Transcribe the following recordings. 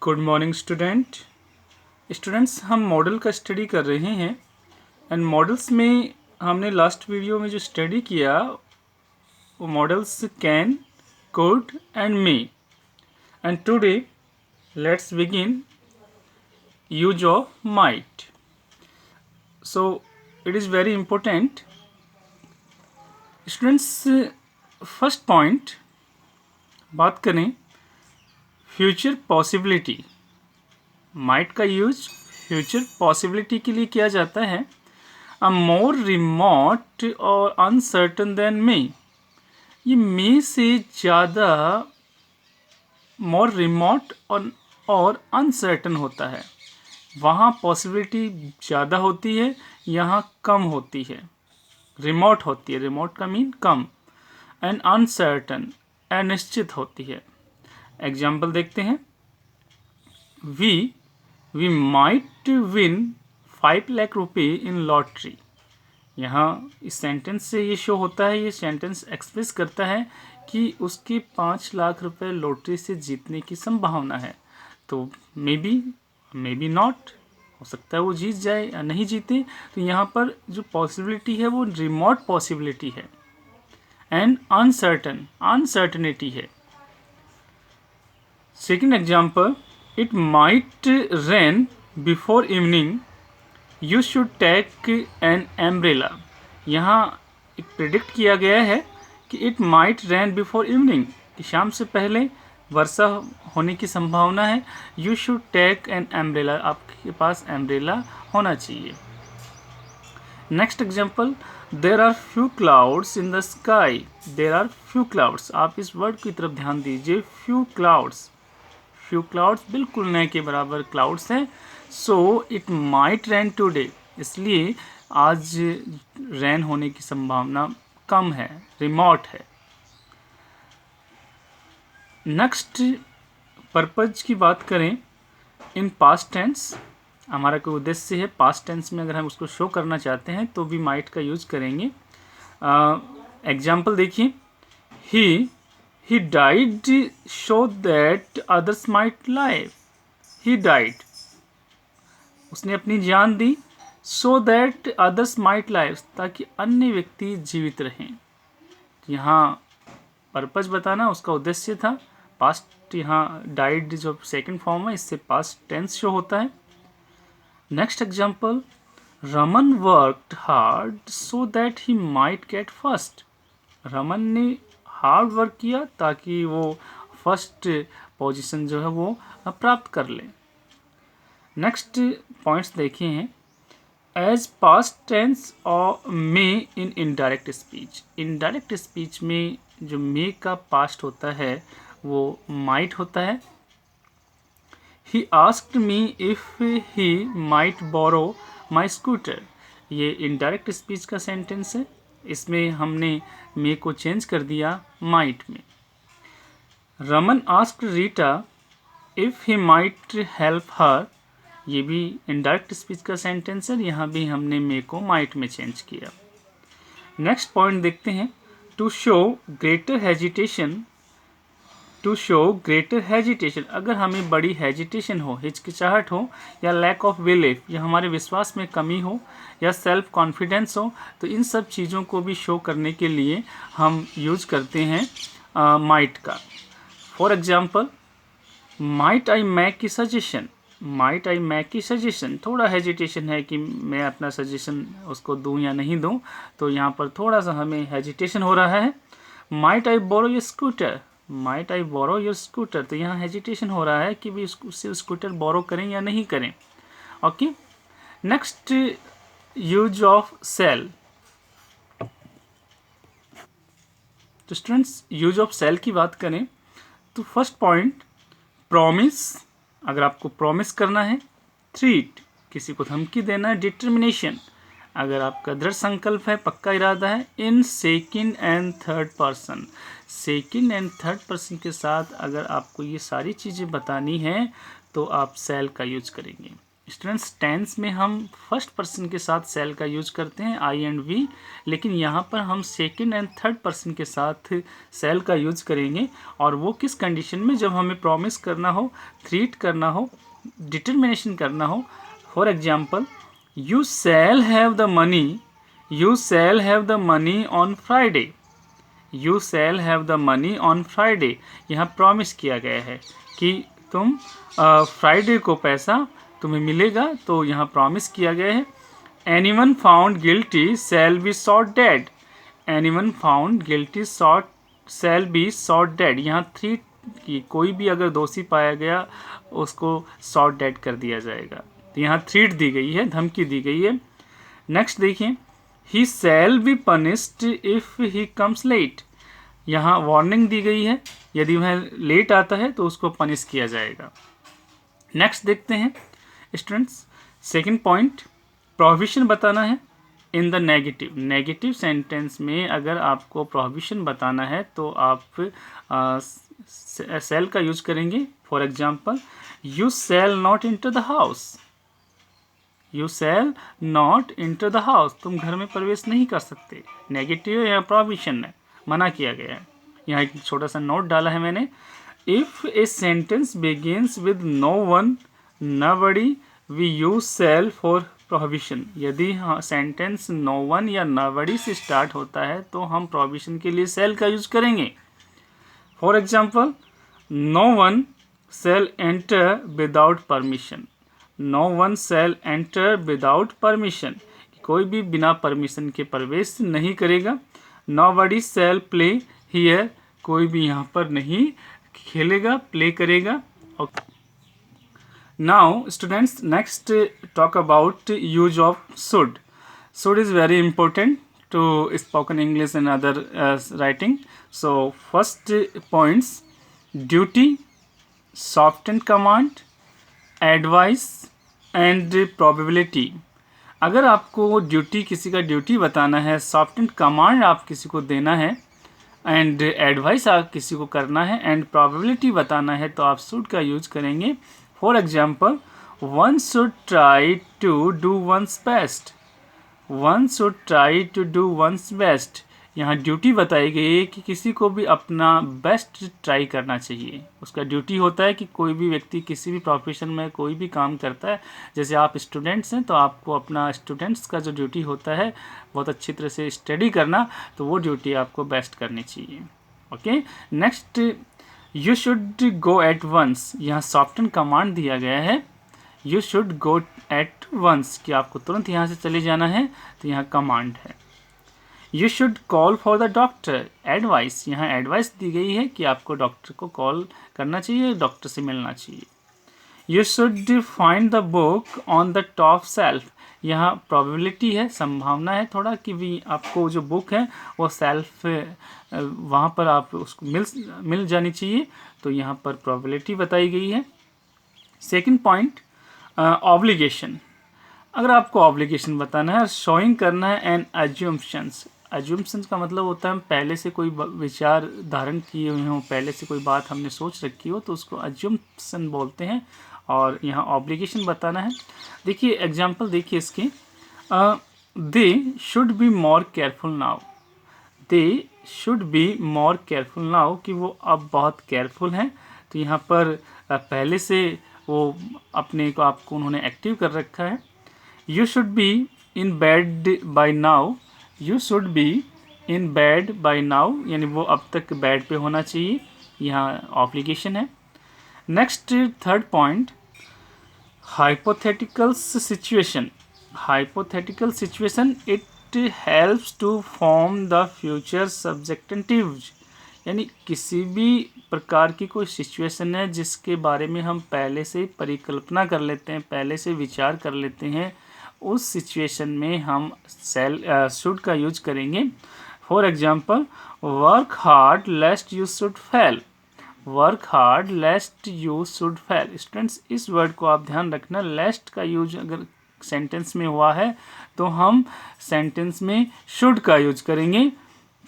Good morning students, हम model का study कर रहे हैं एंड मॉडल्स में हमने लास्ट वीडियो में जो स्टडी किया वो models can, could and may. And today let's begin use of might. So it is very important students. First point बात करें फ्यूचर पॉसिबिलिटी। माइट का यूज फ्यूचर पॉसिबिलिटी के लिए किया जाता है। अ मोर रिमोट और अनसर्टन देन मे। ये मे से ज़्यादा मोर रिमोट और अनसर्टन होता है। वहाँ पॉसिबिलिटी ज़्यादा होती है, यहाँ कम होती है। रिमोट होती है, रिमोट का मीन कम, एंड अनसर्टन अनिश्चित होती है। एग्जाम्पल देखते हैं। वी माइट विन 5 लाख रुपए इन लॉटरी। यहाँ इस सेंटेंस से ये शो होता है, ये सेंटेंस एक्सप्रेस करता है कि उसके 5 लाख रुपए लॉटरी से जीतने की संभावना है। तो मे बी नॉट, हो सकता है वो जीत जाए या नहीं जीते। तो यहाँ पर जो पॉसिबिलिटी है वो रिमोट पॉसिबिलिटी है एंड अनसर्टनिटी है। Second example, it might rain before evening, you should take an umbrella. यहाँ एक प्रिडिक्ट किया गया है कि it might rain before evening, कि शाम से पहले वर्षा होने की संभावना है। You should take an umbrella, आपके पास एम्ब्रेला होना चाहिए। Next example, there are few clouds in the sky. There are few clouds, आप इस वर्ड की तरफ ध्यान दीजिए। फ्यू क्लाउड्स बिल्कुल न के बराबर क्लाउड्स हैं। So it might rain today, इसलिए आज रेन होने की संभावना कम है, रिमोट है। नेक्स्ट पर्पज की बात करें, इन पास्ट टेंस हमारा कोई उद्देश्य है, पास्ट टेंस में अगर हम उसको शो करना चाहते हैं तो भी माइट का यूज करेंगे। एग्जाम्पल देखिए, he died so that others might live. He died, उसने अपनी जान दी, so that others might live, ताकि अन्य व्यक्ति जीवित रहें। यहाँ पर्पज बताना उसका उद्देश्य था। पास्ट, यहाँ डाइड जो सेकंड फॉर्म है इससे पास्ट टेंस शो होता है। Next example, Raman worked hard so that he might get first. Raman ने हार्ड वर्क किया ताकि वो फर्स्ट पोजीशन जो है वो प्राप्त कर ले। नेक्स्ट पॉइंट्स देखे हैं, एज पास्ट टेंस और may in indirect speech. Indirect speech में जो मे का पास्ट होता है वो माइट होता है। He asked me if he might borrow my scooter. ये इनडायरेक्ट स्पीच का सेंटेंस है, इसमें हमने मे को चेंज कर दिया माइट में। Raman asked Rita if he might help her, ये भी इनडायरेक्ट स्पीच का सेंटेंस है, यहाँ भी हमने मे को माइट में चेंज किया। नेक्स्ट पॉइंट देखते हैं, to show greater hesitation. To show greater hesitation, अगर हमें बड़ी हेजिटेशन हो, हिचकिचाहट हो, या लैक ऑफ बिलीफ, या हमारे विश्वास में कमी हो, या सेल्फ कॉन्फिडेंस हो, तो इन सब चीज़ों को भी शो करने के लिए हम यूज करते हैं माइट का। For example, might I make a suggestion. Might I make a suggestion, थोड़ा हेजिटेशन है कि मैं अपना सजेशन उसको दूं या नहीं दूं, तो यहाँ पर थोड़ा सा हमें हेजिटेशन हो रहा है। Might I borrow a scooter. Might I borrow your scooter, तो यहाँ हेजिटेशन हो रहा है कि भी उससे स्कूटर बोरो करें या नहीं करें। Okay, next use of shall. तो स्टूडेंट्स, यूज ऑफ सेल की बात करें तो फर्स्ट पॉइंट, प्रॉमिस, अगर आपको प्रॉमिस करना है। थ्रीट, किसी को धमकी देना है। डिटर्मिनेशन, अगर आपका दृढ़ संकल्प है, पक्का इरादा है। In second and third person, second and third person के साथ अगर आपको ये सारी चीज़ें बतानी हैं तो आप सेल का यूज करेंगे। स्टूडेंट्स टेंस में हम फर्स्ट पर्सन के साथ सेल का यूज करते हैं आई एंड वी, लेकिन यहाँ पर हम सेकंड एंड थर्ड पर्सन के साथ सेल का यूज करेंगे। और वो किस कंडीशन में, जब हमें प्रॉमिस करना हो, थ्रीट करना हो, डिटर्मिनेशन करना हो। For example, you shall have the money, you shall have the money on Friday, you shall have the money on Friday. यहाँ प्रॉमिस किया गया है कि तुम फ्राइडे को पैसा तुम्हें मिलेगा, तो यहाँ प्रॉमिस किया गया है। Anyone found guilty shall be shot dead, anyone found guilty shall be shot dead. यहाँ थ्री की कोई भी अगर दोषी पाया गया उसको शॉट डेड कर दिया जाएगा। तो यहाँ थ्रीट दी गई है, धमकी दी गई है। नेक्स्ट देखिए, he shall be punished if he comes late. यहाँ वार्निंग दी गई है, यदि वह लेट आता है तो उसको पनिश किया जाएगा। नेक्स्ट देखते हैं स्टूडेंट्स, सेकंड पॉइंट, प्रोहिबिशन बताना है in the negative. Negative sentence में अगर आपको प्रोहिबिशन बताना है तो आप शैल का यूज करेंगे। For example, you shall not enter the house, you shall not enter the house, तुम घर में प्रवेश नहीं कर सकते। नेगेटिव या प्रोहिबिशन है, मना किया गया है। यहाँ एक छोटा सा नोट डाला है मैंने, if a sentence begins with no one, nobody, we use shall for prohibition. यदि सेंटेंस नो वन या नबडी से स्टार्ट होता है तो हम प्रोहिबिशन के लिए शैल का यूज करेंगे। For example, no one shall enter without permission, no one shall enter without permission, कोई भी बिना परमिशन के प्रवेश नहीं करेगा। नोबडी शैल प्ले हियर, कोई भी यहाँ पर नहीं खेलेगा, प्ले करेगा। Now students, next talk about use of should. Should is very important to spoken English and other writing. So first points, duty, softened command, advice and probability. अगर आपको duty, किसी का ड्यूटी बताना है, सॉफ्टेंड कमांड आप किसी को देना है, एंड एडवाइस आप किसी को करना है, एंड प्रोबेबिलिटी बताना है, तो आप शुड का यूज करेंगे। For example, one should try to do one's best, one should try to do one's best. यहाँ ड्यूटी बताई गई है कि किसी को भी अपना बेस्ट ट्राई करना चाहिए। उसका ड्यूटी होता है कि कोई भी व्यक्ति किसी भी प्रोफेशन में कोई भी काम करता है, जैसे आप स्टूडेंट्स हैं तो आपको अपना स्टूडेंट्स का जो ड्यूटी होता है बहुत अच्छी तरह से स्टडी करना, तो वो ड्यूटी आपको बेस्ट करनी चाहिए। Okay, next, you should go at once. यहाँ सॉफ्टेंड कमांड दिया गया है, you should go at once, कि आपको तुरंत यहाँ से चले जाना है, तो यहाँ कमांड है। You should call for the doctor, advice, यहाँ एडवाइस दी गई है कि आपको डॉक्टर को कॉल करना चाहिए, डॉक्टर से मिलना चाहिए। You should find the book on the top self, यहाँ प्रोबेबिलिटी है, संभावना है थोड़ा कि भी आपको जो बुक है वो सेल्फ वहाँ पर आप उसको मिल जानी चाहिए, तो यहाँ पर प्रोबेबिलिटी बताई गई है। Second point, obligation. अगर आपको ऑब्लिगेशन बताना है, शोइंग करना है एंड अज्यूम्शंस। अज्यूम्शंस का मतलब होता है हम पहले से कोई विचार धारण किए हुए हों, पहले से कोई बात हमने सोच रखी हो, तो उसको अज्यूम्शन बोलते हैं। और यहाँ ऑब्लिगेशन बताना है। देखिए एग्जाम्पल देखिए इसकी, they should be more careful now, they should be more careful now, कि वो अब बहुत केयरफुल हैं। तो यहाँ पर पहले से वो अपने को आपको उन्होंने एक्टिव कर रखा है। You should be in bed by now, you should be in bed by now, यानी वो अब तक बेड पे होना चाहिए, यहाँ ऑब्लिगेशन है। Next third point, hypothetical situation. Hypothetical situation, it helps to form the future subjectives, यानी किसी भी प्रकार की कोई सिचुएशन है जिसके बारे में हम पहले से परिकल्पना कर लेते हैं, पहले से विचार कर लेते हैं, उस सिचुएशन में हम शुड का यूज करेंगे। For example, work hard lest you should fail, work hard lest you should fail. Students इस वर्ड को आप ध्यान रखना, लेस्ट का यूज अगर सेंटेंस में हुआ है तो हम सेंटेंस में शुड का यूज करेंगे।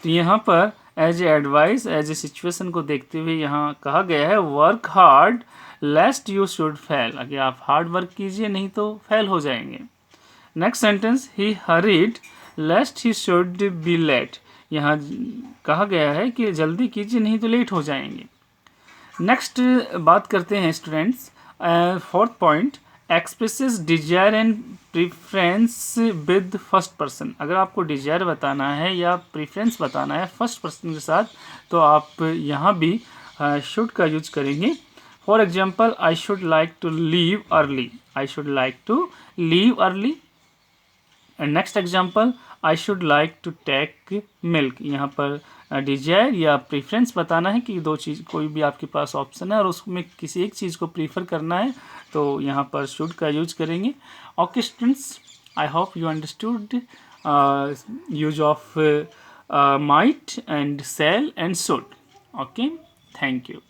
तो यहाँ पर as a advice, as a situation को देखते हुए यहाँ कहा गया है work hard lest you should fail, अगर आप हार्ड वर्क कीजिए नहीं तो फेल हो जाएंगे। Next sentence, he hurried lest he should be late, यहाँ कहा गया है कि जल्दी कीजिए नहीं तो लेट हो जाएंगे। नेक्स्ट बात करते हैं students, fourth point, expresses desire and preference with first person. अगर आपको डिजायर बताना है या प्रीफरेंस बताना है फर्स्ट पर्सन के साथ, तो आप यहाँ भी शुड का यूज करेंगे। For example, I should like to leave early, I should like to leave early. And next example, I should like to take milk, यहाँ पर डिजायर या प्रीफरेंस बताना है कि दो चीज़, कोई भी आपके पास ऑप्शन है और उसमें किसी एक चीज़ को प्रीफर करना है, तो यहाँ पर शुड का यूज करेंगे। Okay students, I hope you understood use of might and shall and should. Okay, thank you.